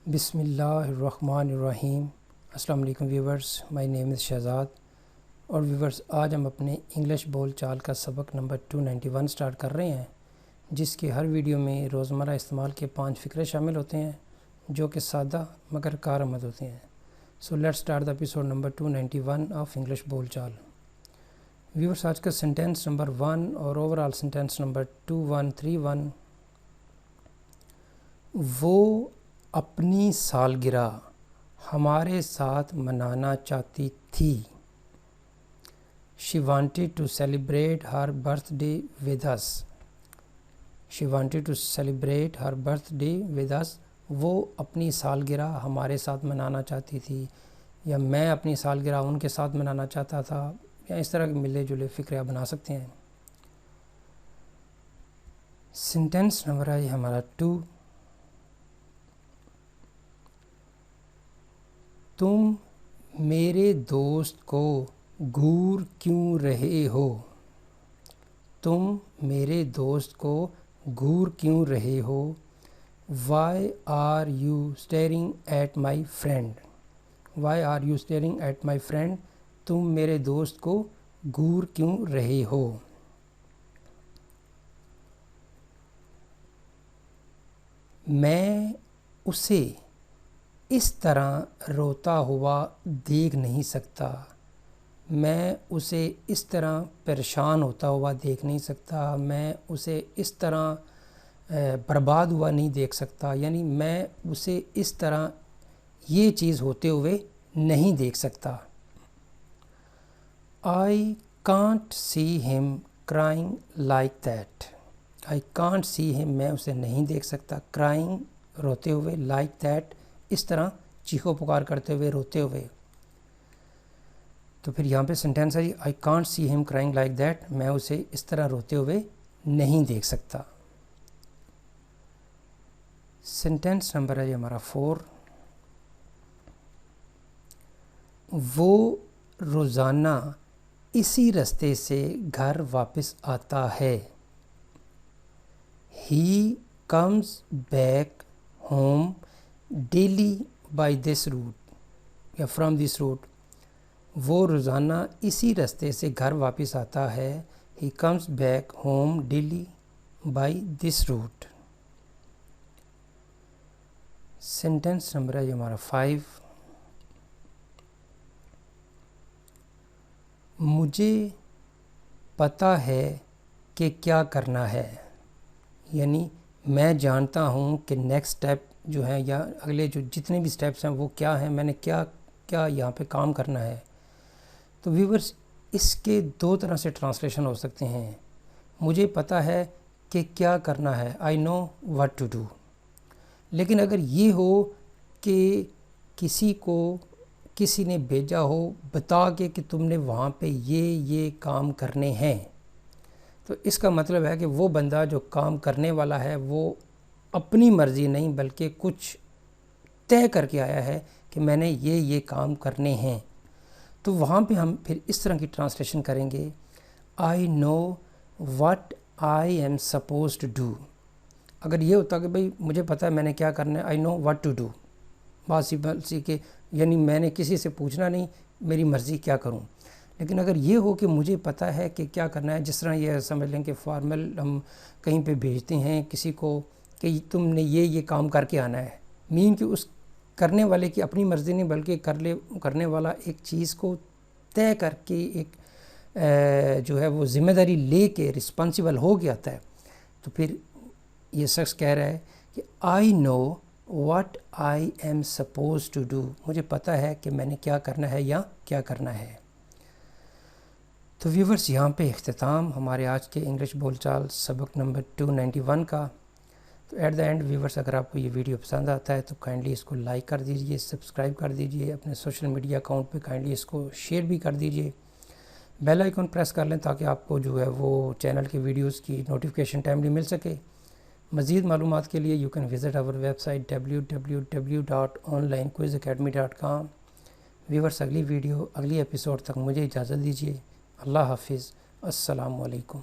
بسم اللہ الرحمن الرحیم۔ السلام علیکم ویورز، مائی نیم از شہزاد۔ اور ویورز، آج ہم اپنے انگلش بول چال کا سبق نمبر 291 سٹارٹ کر رہے ہیں، جس کے ہر ویڈیو میں روزمرہ استعمال کے 5 فقرے شامل ہوتے ہیں جو کہ سادہ مگر کارآمد ہوتے ہیں۔ So let start the episode number 291 of English بول چال۔ ویورز، آج کا سینٹینس نمبر 1 اور اوور آل سینٹینس نمبر 2131، وہ اپنی سالگرہ ہمارے ساتھ منانا چاہتی تھی۔ She wanted to celebrate her birthday with us. She wanted to celebrate her birthday with us. وہ اپنی سالگرہ ہمارے ساتھ منانا چاہتی تھی، یا میں اپنی سالگرہ ان کے ساتھ منانا چاہتا تھا، یا اس طرح کے ملے جلے فقرے آپ بنا سکتے ہیں۔ سینٹینس نمبر ہے ہمارا 2۔ تم میرے دوست کو گور کیوں رہے ہو؟ تم میرے دوست کو گور کیوں رہے ہو؟ Why are you staring at my friend? Why are you staring at my friend? تم میرے دوست کو گور کیوں رہے ہو؟ میں اسے اس طرح روتا ہوا دیکھ نہیں سکتا۔ میں اسے اس طرح پریشان ہوتا ہوا دیکھ نہیں سکتا۔ میں اسے اس طرح برباد ہوا نہیں دیکھ سکتا، یعنی میں اسے اس طرح یہ چیز ہوتے ہوئے نہیں دیکھ سکتا۔ I can't see him crying like that. I can't see him، میں اسے نہیں دیکھ سکتا، crying روتے ہوئے، like that اس طرح چیخو پکار کرتے ہوئے، روتے ہوئے۔ تو پھر یہاں پہ سینٹینس ہے I can't see him crying like that، میں اسے اس طرح روتے ہوئے نہیں دیکھ سکتا۔ سینٹینس نمبر ہے ہمارا 4۔ وہ روزانہ اسی رستے سے گھر واپس آتا ہے۔ He comes back home daily by this route یا from this route۔ وہ روزانہ اسی رستے سے گھر واپس آتا ہے۔ He comes back home daily by this route۔ Sentence number ہے ہمارا 5۔ مجھے پتہ ہے کہ کیا کرنا ہے، یعنی میں جانتا ہوں کہ نیکسٹ اسٹیپ جو ہے یا اگلے جو جتنے بھی سٹیپس ہیں وہ کیا ہیں، میں نے کیا یہاں پہ کام کرنا ہے۔ تو ویورز، اس کے 2 طرح سے ٹرانسلیشن ہو سکتے ہیں۔ مجھے پتہ ہے کہ کیا کرنا ہے، I know what to do۔ لیکن اگر یہ ہو کہ کسی نے بھیجا ہو بتا کے کہ تم نے وہاں پہ یہ کام کرنے ہیں، تو اس کا مطلب ہے کہ وہ بندہ جو کام کرنے والا ہے وہ اپنی مرضی نہیں بلکہ کچھ طے کر کے آیا ہے کہ میں نے یہ کام کرنے ہیں۔ تو وہاں پہ ہم پھر اس طرح کی ٹرانسلیشن کریں گے I know what I am supposed to do۔ اگر یہ ہوتا کہ بھئی مجھے پتہ ہے میں نے کیا کرنا ہے، I know what to do، بات سی کہ یعنی میں نے کسی سے پوچھنا نہیں، میری مرضی کیا کروں۔ لیکن اگر یہ ہو کہ مجھے پتہ ہے کہ کیا کرنا ہے، جس طرح یہ سمجھ لیں کہ فارمل ہم کہیں پہ بھیجتے ہیں کسی کو کہ تم نے یہ کام کر کے آنا ہے، مین کہ اس کرنے والے کی اپنی مرضی نہیں بلکہ کرنے والا ایک چیز کو طے کر کے ایک جو ہے وہ ذمہ داری لے کے رسپانسیبل ہو کے آتا ہے۔ تو پھر یہ شخص کہہ رہا ہے کہ I know what I am supposed to do، مجھے پتہ ہے کہ میں نے کیا کرنا ہے یا کیا کرنا ہے۔ تو ویورز، یہاں پہ اختتام ہمارے آج کے انگلش بول چال سبق نمبر 291 کا۔ تو ایٹ دا اینڈ ویورز، اگر آپ کو یہ ویڈیو پسند آتا ہے تو کائنڈلی اس کو لائک کر دیجئے، سبسکرائب کر دیجئے، اپنے سوشل میڈیا اکاؤنٹ پہ کائنڈلی اس کو شیئر بھی کر دیجئے، بیل آئیکن پریس کر لیں تاکہ آپ کو جو ہے وہ چینل کے ویڈیوز کی نوٹیفیکیشن ٹائملی مل سکے۔ مزید معلومات کے لیے یو کین وزٹ آور ویب سائٹ www.onlinequizacademy.com۔ ویورز، اگلی ایپیسوڈ تک مجھے اجازت دیجیے۔ اللہ حافظ، السلام علیکم۔